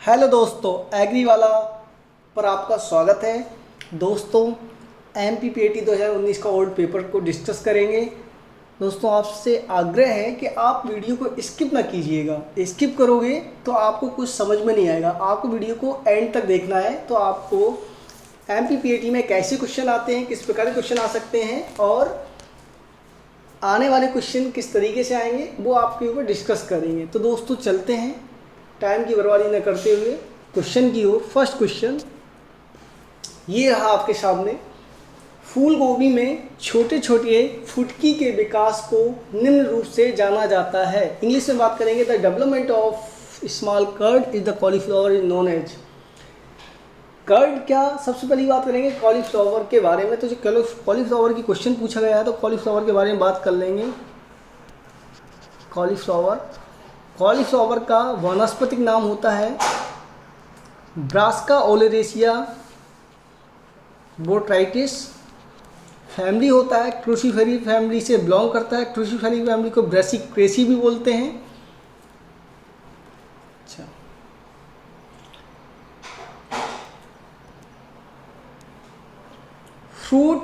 Hello दोस्तों, agree वाला पर आपका स्वागत है। दोस्तों, MPPAT 2019 का ओल्ड पेपर को डिस्कस करेंगे। दोस्तों, आपसे आग्रह है कि आप वीडियो को स्किप ना कीजिएगा। स्किप करोगे तो आपको कुछ समझ में नहीं आएगा। आपको वीडियो को एंड तक देखना है। तो आपको MPPAT में कैसे क्वेश्चन आते हैं, किस प्रकार के क्वेश्चन आ सकते हैं और आने वाले क्वेश्चन किस तरीके से आएंगे, वो आपके ऊपर डिस्कस करेंगे। तो दोस्तों चलते हैं, टाइम की बर्बादी न करते हुए क्वेश्चन की ओर। फर्स्ट क्वेश्चन ये रहा आपके सामने। फूल गोभी में छोटे छोटे फुटकी के विकास को निम्न रूप से जाना जाता है। इंग्लिश में बात करेंगे, the development of small curd is the cauliflower is known as. Curd क्या, सबसे पहली बात करेंगे कॉलीफ्लावर के बारे में। तो जो कॉलीफ्लावर की क्वेश्चन पूछा गया है तो कॉलीफ्लावर के बारे में बात कर लेंगे। कॉलीफ्लावर का वानस्पतिक नाम होता है ब्रासिका ओलेरेसिया बोट्राइटिस। फैमिली होता है क्रूसीफेरी फैमिली से बिलोंग करता है। क्रूसीफेरी फैमिली को ब्रेसिक्रेसी भी बोलते हैं। अच्छा, फ्रूट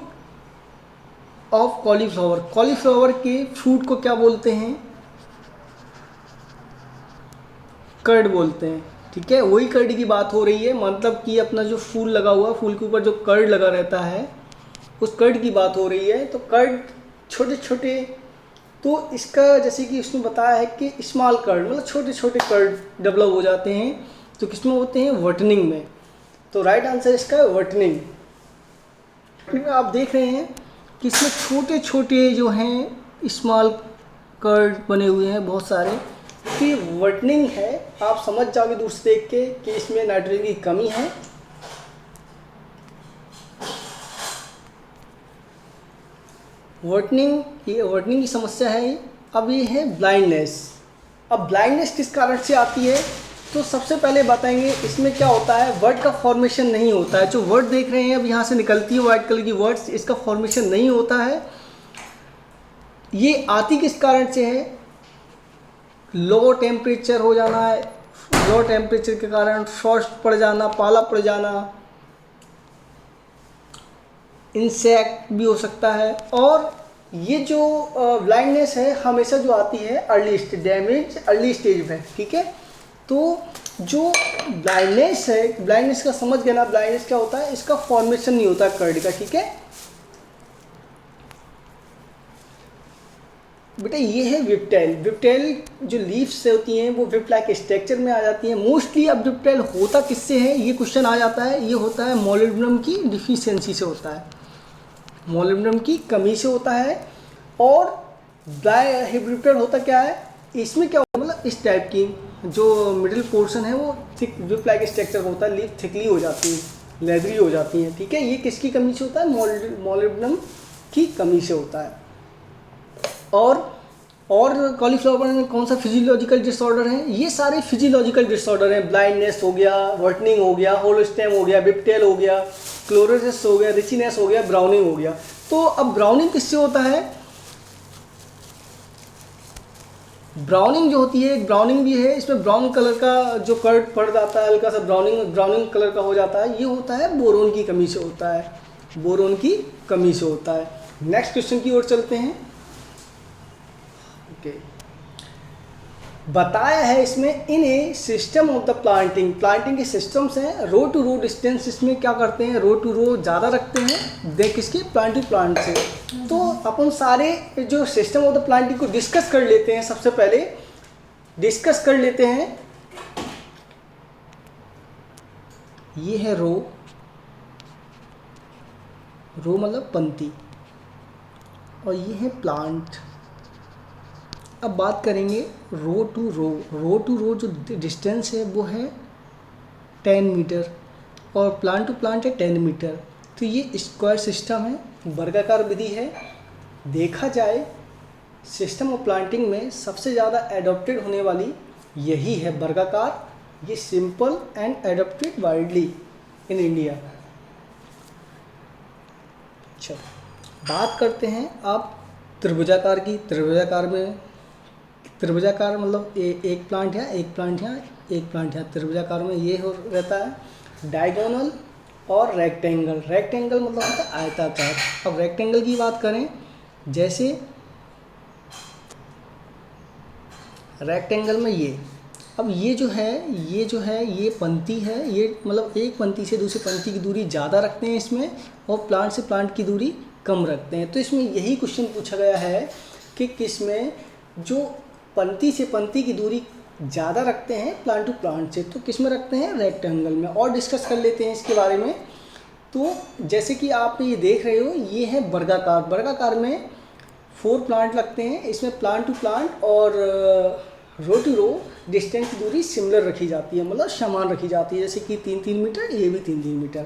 ऑफ कॉलीफ्लावर के फ्रूट को क्या बोलते हैं? कर्ड बोलते हैं। ठीक है, वही कर्ड की बात हो रही है। मतलब कि अपना जो फूल लगा हुआ, फूल के ऊपर जो कर्ड लगा रहता है, उस कर्ड की बात हो रही है। तो कर्ड छोटे छोटे, तो इसका जैसे कि इसमें बताया है कि स्मॉल कर्ड मतलब छोटे छोटे कर्ड डेवलप हो जाते हैं। तो किसमें होते हैं? वटनिंग में। तो राइट आंसर इसका है वटनिंग। आप देख रहे हैं कि इसमें छोटे छोटे जो हैं स्मॉल कर्ड बने हुए हैं बहुत सारे, कि वटनिंग है। आप समझ जाओगे दूर से देख के कि इसमें नाइट्रोजन की कमी है। वटनिंग की समस्या है। अब ये है ब्लाइंडनेस। अब ब्लाइंडनेस किस कारण से आती है? तो सबसे पहले बताएंगे इसमें क्या होता है। वर्ड का फॉर्मेशन नहीं होता है। जो वर्ड देख रहे हैं अब यहाँ से निकलती है वाइट कलर की वर्ड्स, इसका फॉर्मेशन नहीं होता है। ये आती किस कारण से है? लो टेम्परेचर हो जाना है। लो टेम्परेचर के कारण फ्रॉस्ट पड़ जाना, पाला पड़ जाना, इंसेक्ट भी हो सकता है। और ये जो ब्लाइंडनेस है हमेशा जो आती है अर्ली स्टेज में। ठीक है, तो जो ब्लाइंडनेस है, ब्लाइंडनेस का समझ गया ना, ब्लाइंडनेस क्या होता है? इसका फॉर्मेशन नहीं होता कर्ड का। ठीक है बेटा, ये है विप्टेल जो लीव्स से होती हैं वो विप लाइक स्ट्रक्चर में आ जाती हैं मोस्टली। अब विप्टेल होता किससे है, ये क्वेश्चन आ जाता है। ये होता है मोलिब्डेनम की डिफिशियंसी से होता है, मोलिब्डेनम की कमी से होता है। और विप्टेल होता क्या है, इसमें क्या होता है, मतलब इस टाइप की जो मिडिल पोर्शन है वो थिक विप लाइक स्ट्रक्चर होता है। लीव थिकली हो जाती है, लेदरी हो जाती हैं। ठीक है, ये किसकी कमी से होता है? मोलिब्डेनम की कमी से होता है। और कॉलीफ्लावर में कौन सा फिजियोलॉजिकल डिसऑर्डर है? ये सारे फिजियोलॉजिकल डिसऑर्डर हैं। ब्लाइंडनेस हो गया, वर्टनिंग हो गया, होलो स्टेम हो गया, विप्टेल हो गया, क्लोरोसिस हो गया, रिचीनेस हो गया, ब्राउनिंग हो गया। तो अब ब्राउनिंग किससे होता है? ब्राउनिंग जो होती है, ब्राउनिंग भी है इसमें, ब्राउन कलर का जो कर्ड पड़ जाता है, हल्का सा ब्राउनिंग कलर का हो जाता है। ये होता है बोरोन की कमी से होता है, बोरोन की कमी से होता है। नेक्स्ट क्वेश्चन की ओर चलते हैं। बताया है इसमें इन ए सिस्टम ऑफ द प्लांटिंग के सिस्टम्स हैं। रो टू रो डिस्टेंस इसमें क्या करते हैं? रो टू रो ज़्यादा रखते हैं देख किसके? प्लांट टू प्लांट से। तो अपन सारे जो सिस्टम ऑफ द प्लांटिंग को डिस्कस कर लेते हैं। सबसे पहले डिस्कस कर लेते हैं, ये है रो मतलब पंक्ति, और ये है प्लांट। अब बात करेंगे रो टू रो जो डिस्टेंस है वो है 10 मीटर और प्लांट टू प्लांट है 10 मीटर। तो ये स्क्वायर सिस्टम है, वर्गाकार विधि है। देखा जाए सिस्टम ऑफ प्लांटिंग में सबसे ज़्यादा एडॉप्टेड होने वाली यही है, वर्गाकार। ये simple and adopted widely in India. अच्छा, बात करते हैं आप त्रिभुजाकार की। त्रिभुजाकार मतलब एक प्लांट यहाँ, एक प्लांट यहाँ, एक प्लांट यहाँ त्रिभुजाकार में ये हो रहता है। डायगोनल और रेक्टेंगल, रेक्टेंगल मतलब होता है आयताकार। अब रेक्टेंगल की बात करें, जैसे रेक्टेंगल में ये, अब ये जो है ये पंक्ति है, ये मतलब एक पंक्ति से दूसरी पंक्ति की दूरी ज़्यादा रखते हैं इसमें, और प्लांट से प्लांट की दूरी कम रखते हैं। तो इसमें यही क्वेश्चन पूछा गया है कि किसमें जो पंक्ति से पंक्ति की दूरी ज़्यादा रखते हैं प्लांट टू प्लांट से, तो किस में रखते हैं? रेक्टेंगल में। और डिस्कस कर लेते हैं इसके बारे में। तो जैसे कि आप ये देख रहे हो, ये है वर्गाकार। वर्गाकार में 4 प्लांट लगते हैं, इसमें प्लांट टू प्लांट और रो टू रो डिस्टेंस की दूरी सिमिलर रखी जाती है, मतलब समान रखी जाती है, जैसे कि 3-3 मीटर, ये भी 3-3 मीटर।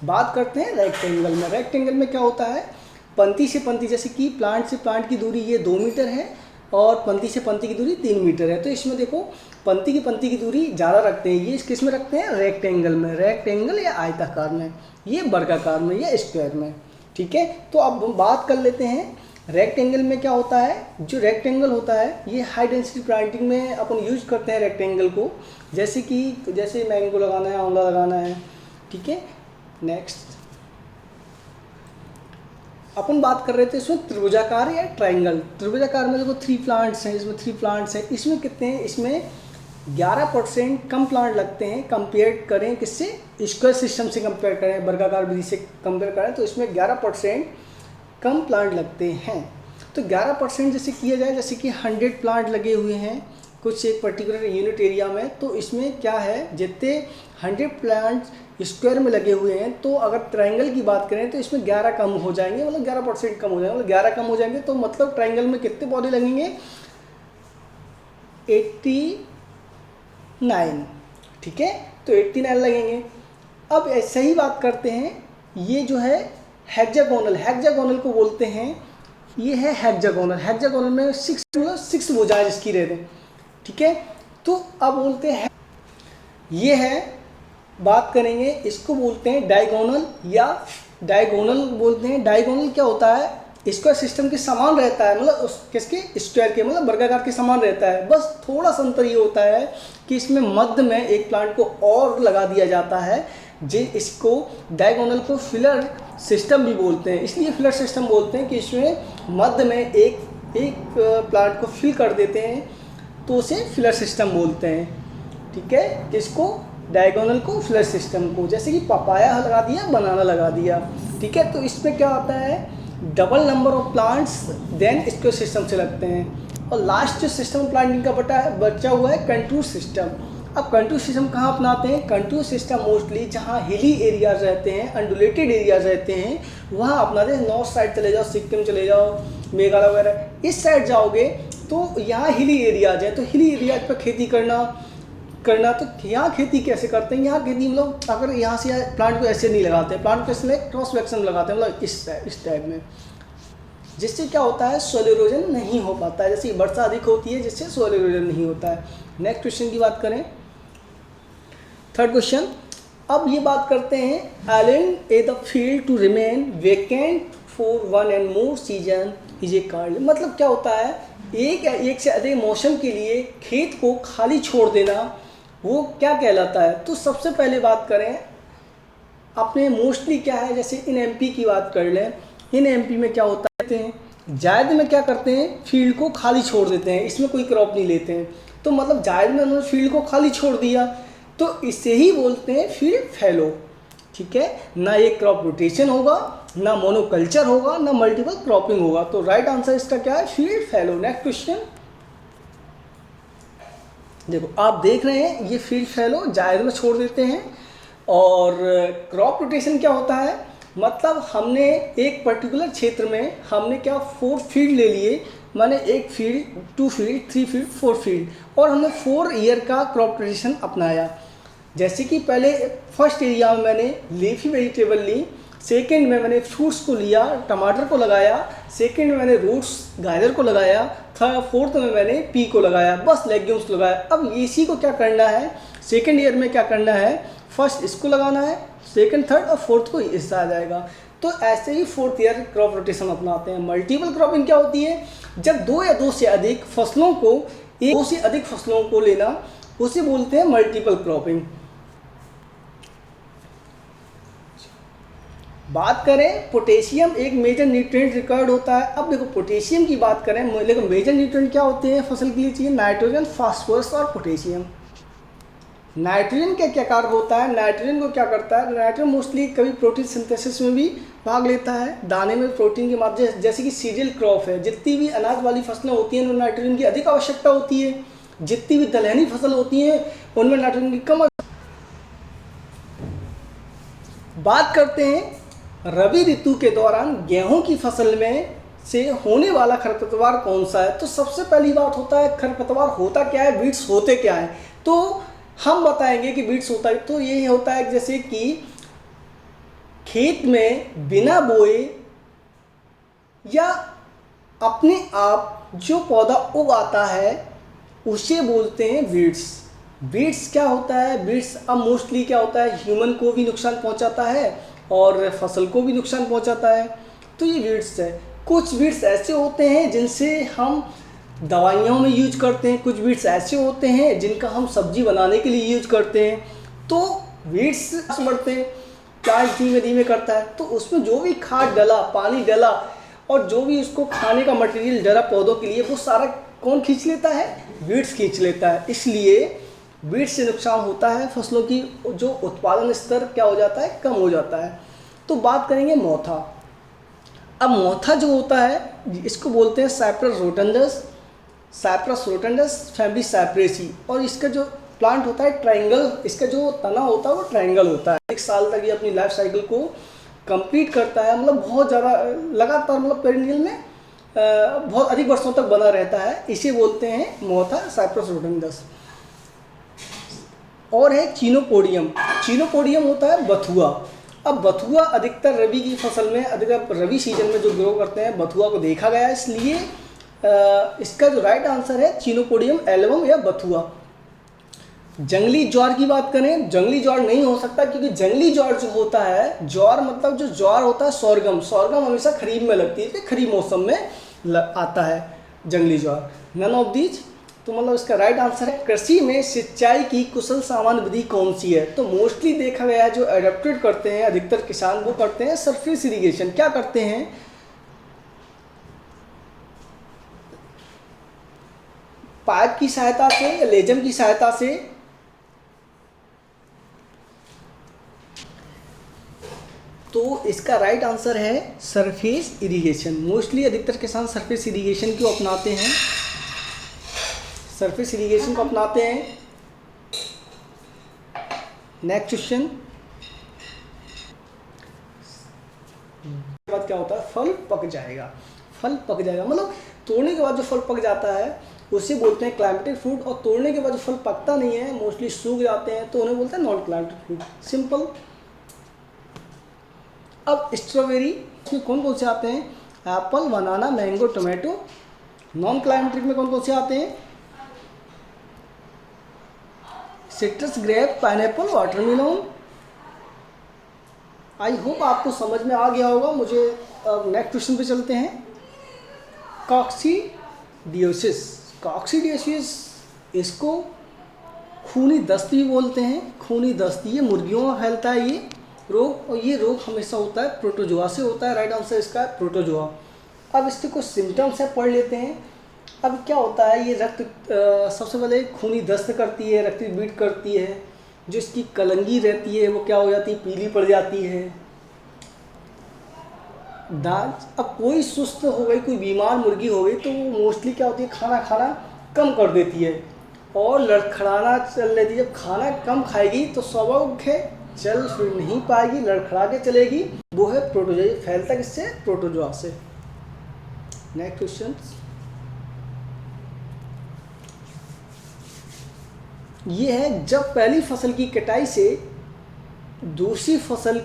बात करते हैं रेक्टेंगल में। रेक्टेंगल में क्या होता है? पंक्ति से पंक्ति, जैसे कि प्लांट से प्लांट की दूरी ये 2 मीटर है और पंक्ति से पंक्ति की दूरी 3 मीटर है। तो इसमें देखो पंक्ति की दूरी ज़्यादा रखते हैं, ये किस में रखते हैं? रेक्टेंगल में। रेक्टेंगल या आयताकार में, ये वर्गाकार में या स्क्वायर में। ठीक है, तो अब हम बात कर लेते हैं रेक्टेंगल में क्या होता है। जो रेक्टेंगल होता है ये हाई डेंसिटी प्लांटिंग में अपन यूज करते हैं रेक्टेंगल को, जैसे मैंगो लगाना है, आंवला लगाना है। ठीक है, नेक्स्ट अपन बात कर रहे थे इसमें त्रिभुजाकार या ट्रायंगल। त्रिभुजाकार में देखो 3 प्लांट्स हैं, इसमें 3 प्लांट्स हैं, इसमें कितने हैं? इसमें 11% कम प्लांट लगते हैं कंपेयर करें किससे? स्क्वायर सिस्टम से कंपेयर करें, वर्गाकार विधि से कंपेयर करें तो इसमें 11% कम प्लांट लगते हैं। तो 11% जैसे किया जाए, जैसे कि 100 प्लांट लगे हुए हैं कुछ एक पर्टिकुलर यूनिट एरिया में, तो इसमें क्या है, जितने 100 प्लांट स्क्वायर में लगे हुए हैं, तो अगर ट्रायंगल की बात करें तो इसमें 11 कम हो जाएंगे, मतलब 11% कम हो जाएंगे, मतलब 11 कम हो जाएंगे। तो मतलब ट्रायंगल में कितने पौधे लगेंगे? 89। ठीक है, तो 89 लगेंगे। अब ऐसे ही बात करते हैं, ये जो है हेक्सागोनल, हेक्सागोनल को बोलते हैं, ये है हेक्सागोनल। हेक्सागोनल में 6 भुजाएं जिसकी रहते हैं। ठीक है, तो अब बोलते हैं, ये है, बात करेंगे इसको बोलते हैं डायगोनल या डायगोनल बोलते हैं। डायगोनल क्या होता है? स्क्वायर सिस्टम के समान रहता है, मतलब किसके? स्क्वायर के, मतलब वर्गाकार के समान रहता है। बस थोड़ा सा अंतर ये होता है कि इसमें मध्य में एक प्लांट को और लगा दिया जाता है, इसको डायगोनल को फिलर सिस्टम भी बोलते हैं। इसलिए फिलर सिस्टम बोलते हैं कि इसमें मध्य में एक प्लांट को फिल कर देते हैं, तो उसे फिलर सिस्टम बोलते हैं। ठीक है, किसको? डायगोनल को, फिलर सिस्टम को। जैसे कि पपाया लगा दिया, बनाना लगा दिया। ठीक है, तो इसमें क्या आता है? Double number of plants then square system से लगते हैं। और लास्ट जो सिस्टम प्लांटिंग का बचा हुआ है कंटूर सिस्टम। अब कंटूर सिस्टम कहाँ अपनाते हैं? कंटूर सिस्टम मोस्टली जहाँ हिली एरियाज रहते हैं, अंडुलेटेड एरियाज रहते हैं, वहाँ अपनाते हैं। नॉर्थ साइड चले जाओ, सिक्किम चले जाओ, मेघालय वगैरह, इस साइड जाओगे तो यहाँ हिली एरियाज है। तो हिली एरियाज पर खेती करना तो यहाँ खेती कैसे करते हैं? यहाँ खेती मतलब अगर यहाँ से प्लांट को ऐसे नहीं लगाते, प्लांट को इसमें क्रॉस वेक्शन लगाते हैं, मतलब इस टाइप में, जिससे क्या होता है? सोइल इरोजन नहीं हो पाता है। जैसे वर्षा अधिक होती है, जिससे सोइल इरोजन नहीं होता है। नेक्स्ट क्वेश्चन की बात करें, थर्ड क्वेश्चन। अब ये बात करते हैं, allowing the field to remain vacant for 1 and more season is a called. मतलब क्या होता है? एक से अधिक मौसम के लिए खेत को खाली छोड़ देना, वो क्या कहलाता है? तो सबसे पहले बात करें अपने मोस्टली क्या है, जैसे इन एमपी की बात कर लें। इन एमपी में क्या होता है, जायद में क्या करते हैं? फील्ड को खाली छोड़ देते हैं, इसमें कोई क्रॉप नहीं लेते हैं। तो मतलब जायद में उन्होंने फील्ड को खाली छोड़ दिया, तो इसे ही बोलते हैं फील्ड फैलो। ठीक है, ना एक क्रॉप रोटेशन होगा, ना मोनोकल्चर होगा, ना मल्टीपल क्रॉपिंग होगा। तो राइट आंसर इसका क्या है? फील्ड फैलो। नेक्स्ट क्वेश्चन देखो, आप देख रहे हैं ये फील्ड फैलो जायद में छोड़ देते हैं। और क्रॉप रोटेशन क्या होता है? मतलब हमने एक पर्टिकुलर क्षेत्र में हमने क्या 4 फील्ड ले लिए, माने 1 फील्ड, 2 फील्ड, 3 फील्ड, 4 फील्ड, और हमने 4 ईयर का क्रॉप रोटेशन अपनाया। जैसे कि पहले फर्स्ट एरिया में मैंने लीफी वेजिटेबल ली, सेकंड में मैंने फ्रूट्स को लिया, टमाटर को लगाया, सेकंड में मैंने रूट्स गाजर को लगाया, फोर्थ में मैंने पी को लगाया, बस लेग्यूम्स लगाया। अब इसी को क्या करना है? सेकंड ईयर में क्या करना है? फर्स्ट इसको लगाना है, सेकंड, थर्ड और फोर्थ को इससे आ जाएगा। तो ऐसे ही 4th ईयर क्रॉप रोटेशन अपनाते हैं। मल्टीपल क्रॉपिंग क्या होती है? जब 2 या 2 से अधिक फसलों को लेना, उसे बोलते हैं मल्टीपल क्रॉपिंग। बात करें पोटेशियम एक मेजर न्यूट्रिएंट रिक्वायर्ड होता है। अब देखो पोटेशियम की बात करें, लेकिन मेजर न्यूट्रिएंट क्या होते हैं फसल के लिए चाहिए? नाइट्रोजन, फास्फोरस और पोटेशियम। नाइट्रोजन का क्या कार्य होता है? नाइट्रोजन को क्या करता है? नाइट्रोजन मोस्टली कभी प्रोटीन सिंथेसिस में भी भाग लेता है, दाने में प्रोटीन के माध्यम, जैसे कि सीरियल क्रॉप है, जितनी भी अनाज वाली फसलें होती हैं उनमें नाइट्रोजन की अधिक आवश्यकता होती है, जितनी भी दलहनी फसल होती हैं उनमें नाइट्रोजन की कम। बात करते हैं रबी ऋतु के दौरान गेहूं की फसल में से होने वाला खरपतवार कौन सा है? तो सबसे पहली बात होता है खरपतवार होता क्या है, बीट्स होते क्या है? तो हम बताएंगे कि बीट्स होता है तो ये होता है जैसे कि खेत में बिना बोए या अपने आप जो पौधा उग आता है उसे बोलते हैं बीट्स। बीट्स क्या होता है? बीट्स अब मोस्टली क्या होता है, ह्यूमन को भी नुकसान पहुंचाता है और फसल को भी नुकसान पहुंचाता है, तो ये बीट्स है। कुछ बीट्स ऐसे होते हैं जिनसे हम दवाइयों में यूज करते हैं, कुछ बीट्स ऐसे होते हैं जिनका हम सब्जी बनाने के लिए यूज करते हैं। तो बीट्स बढ़ते हैं, प्लांट धीमे धीमे करता है, तो उसमें जो भी खाद डला, पानी डला और जो भी उसको खाने का मटेरियल डला पौधों के लिए, वो सारा कौन खींच लेता है? बीट्स खींच लेता है। इसलिए बीट्स से नुकसान होता है, फसलों की जो उत्पादन स्तर क्या हो जाता है, कम हो जाता है। तो बात करेंगे मोथा। अब मोथा जो होता है इसको बोलते हैं cyperus rotundus, cyperus rotundus family cyperaceae, और इसका जो प्लांट होता है ट्रायंगल, इसका जो तना होता है वो ट्रायंगल होता है। 1 साल तक ये अपनी लाइफ साइकिल को कंप्लीट करता है, मतलब बहुत ज़्यादा लगातार, मतलब पेरिनियल में बहुत अधिक वर्षों तक बना रहता है। इसे बोलते हैं मोथा साइप्रस रोटंडस। और है चीनोपोडियम। चीनोपोडियम होता है बथुआ। अब बथुआ अधिकतर रबी की फसल में, अधिकतर रबी सीजन में जो ग्रो करते हैं बथुआ को देखा गया है, इसलिए इसका जो राइट आंसर है चीनोपोडियम एल्बम या बथुआ। जंगली ज्वार की बात करें, जंगली ज्वार नहीं हो सकता, क्योंकि जंगली ज्वार जो होता है, ज्वार मतलब जो ज्वार होता है सोरगम, सोरगम हमेशा खरीफ में लगती है, खरीफ मौसम में आता है जंगली ज्वार। नन ऑफ दीज, तो मतलब इसका राइट आंसर है। कृषि में सिंचाई की कुशल सामान्य विधि कौन सी है? तो मोस्टली देखा गया जो एडेप्टेड करते हैं अधिकतर किसान वो करते हैं सरफेस इरिगेशन। क्या करते हैं? पाइप की सहायता से या लेजम की सहायता से। तो इसका राइट आंसर है सरफेस इरिगेशन। मोस्टली अधिकतर किसान सरफेस इरिगेशन को अपनाते हैं, सरफेस इरिगेशन को अपनाते हैं। नेक्स्ट क्वेश्चन, बाद क्या होता है? फल पक जाएगा। फल पक जाएगा मतलब तोड़ने के बाद जो फल पक जाता है उसे बोलते हैं क्लाइमेटिक फ्रूट, और तोड़ने के बाद जो फल पकता नहीं है, मोस्टली सूख जाते हैं, तो उन्हें बोलते हैं नॉन क्लाइमेटिक फ्रूट। सिंपल। अब स्ट्रॉबेरी, इसमें कौन कौन से आते हैं? Apple, banana, mango, tomato. Non climatic में कौन कौन से आते हैं? Citrus, grape, pineapple, watermelon. I hope आपको समझ में आ गया होगा। मुझे नेक्स्ट क्वेश्चन पे चलते हैं। कॉक्सीडियोसिस, कॉक्सीडियोसिस इसको खूनी दस्त भी बोलते हैं। खूनी दस्त ये मुर्गियों में फैलता है ये रोग, और ये रोग हमेशा होता है प्रोटोजोआ से होता है। राइट आंसर इसका है प्रोटोजोआ। अब इसके कुछ सिम्टम्स है, पढ़ लेते हैं। अब क्या होता है, ये रक्त सबसे पहले खूनी दस्त करती है, रक्त बीट करती है, जो इसकी कलंगी रहती है वो क्या हो जाती है? पीली पड़ जाती है। दांत, अब कोई सुस्त हो गई, कोई बीमार मुर्गी हो गई तो वो मोस्टली क्या होती है? खाना खाना कम कर देती है और लड़खड़ाना चल लेती है। जब खाना कम खाएगी तो स्वाभाविक है चल फिर नहीं पाएगी, लड़खड़ा के चलेगी। वो है प्रोटोजोआ। फैलता किससे? प्रोटोजोआ से। नेक्स्ट क्वेश्चन, ये है जब पहली फसल की कटाई से दूसरी फसल,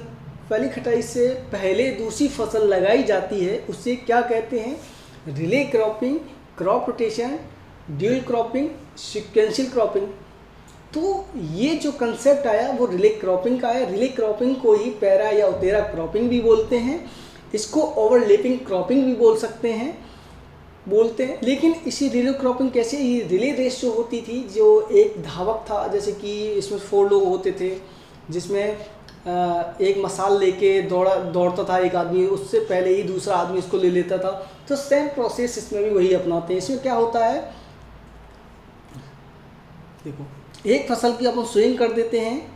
पहली कटाई से पहले दूसरी फसल लगाई जाती है उसे क्या कहते हैं? Relay cropping, crop rotation, dual cropping, sequential cropping. तो ये जो कंसेप्ट आया वो रिले क्रॉपिंग का है। रिले क्रॉपिंग को ही पैरा या उतेरा क्रॉपिंग भी बोलते हैं, इसको ओवरलैपिंग क्रॉपिंग भी बोल सकते हैं। बोलते हैं। लेकिन इसी रिले क्रॉपिंग कैसे, ये रिले रेस जो होती थी, जो एक धावक था, जैसे कि इसमें 4 लोग होते थे, जिसमें एक मसाल लेके दौड़ता था एक आदमी, उससे पहले ही दूसरा आदमी इसको ले लेता था। तो सेम प्रोसेस इसमें भी वही अपनाते हैं। इसमें क्या होता है, देखो एक फसल की अपन सोइंग कर देते हैं,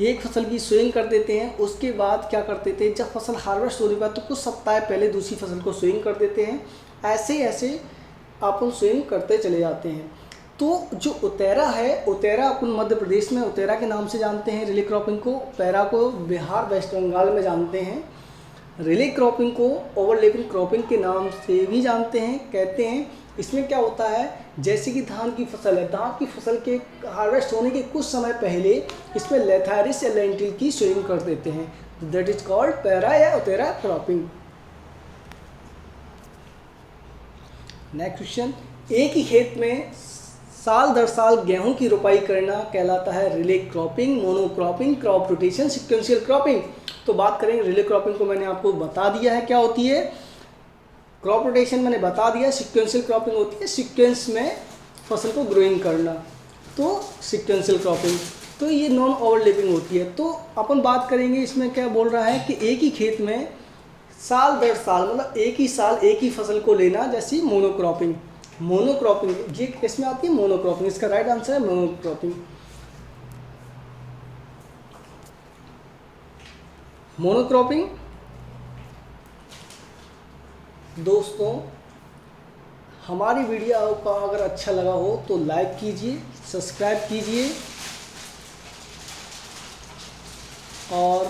एक फसल की सोइंग कर देते हैं, उसके बाद क्या करते थे, जब फसल हार्वेस्ट होने के बाद तो कुछ सप्ताह पहले दूसरी फसल को सोइंग कर देते हैं। ऐसे ऐसे अपन सोइंग करते चले जाते हैं। तो जो उतेरा है, उतेरा अपन मध्य प्रदेश में उतेरा के नाम से जानते हैं रिले क्रॉपिंग को, पैरा को बिहार वेस्ट बंगाल में जानते हैं। रिले क्रॉपिंग को ओवरलैपिंग क्रॉपिंग के नाम से भी जानते हैं, कहते हैं। इसमें क्या होता है, जैसे कि धान की फसल है, धान की फसल के हार्वेस्ट होने के कुछ समय पहले इसमें लेथारिस या लेंटिल की सोइंग कर देते हैं, दैट इज कॉल्ड पैरा या उतेरा क्रॉपिंग। नेक्स्ट क्वेश्चन, एक ही खेत में साल दर साल गेहूं की रोपाई करना कहलाता है relay cropping, monocropping, crop rotation, sequential cropping. तो बात करेंगे रिले क्रॉपिंग को, मैंने आपको बता दिया है क्या होती है। क्रॉप रोटेशन मैंने बता दिया, सिक्वेंशियल क्रॉपिंग होती है सीक्वेंस में फसल को ग्रोइंग करना, तो सिक्वेंशियल क्रॉपिंग। तो ये नॉन ओवरलैपिंग होती है। तो अपन बात करेंगे, इसमें क्या बोल रहा है कि एक ही खेत में साल दर साल, मतलब एक ही साल एक ही फसल को लेना, जैसी मोनोक्रॉपिंग। मोनोक्रॉपिंग ये किसमें आती है, मोनोक्रॉपिंग, इसका राइट आंसर है मोनोक्रॉपिंग। मोनोक्रॉपिंग दोस्तों, हमारी वीडियो आपको अगर अच्छा लगा हो तो लाइक कीजिए, सब्सक्राइब कीजिए और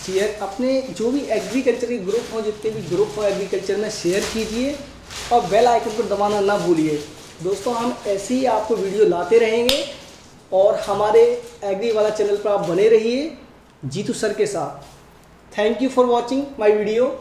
शेयर, अपने जो भी एग्रीकल्चर के ग्रुप हो, जितने भी ग्रुप हो एग्रीकल्चर में, शेयर कीजिए और बेल आइकन को दबाना ना भूलिए। दोस्तों हम ऐसे ही आपको वीडियो लाते रहेंगे और हमारे एग्री वाला चैनल पर आप बने रहिए जीतू सर के साथ। Thank you for watching my video.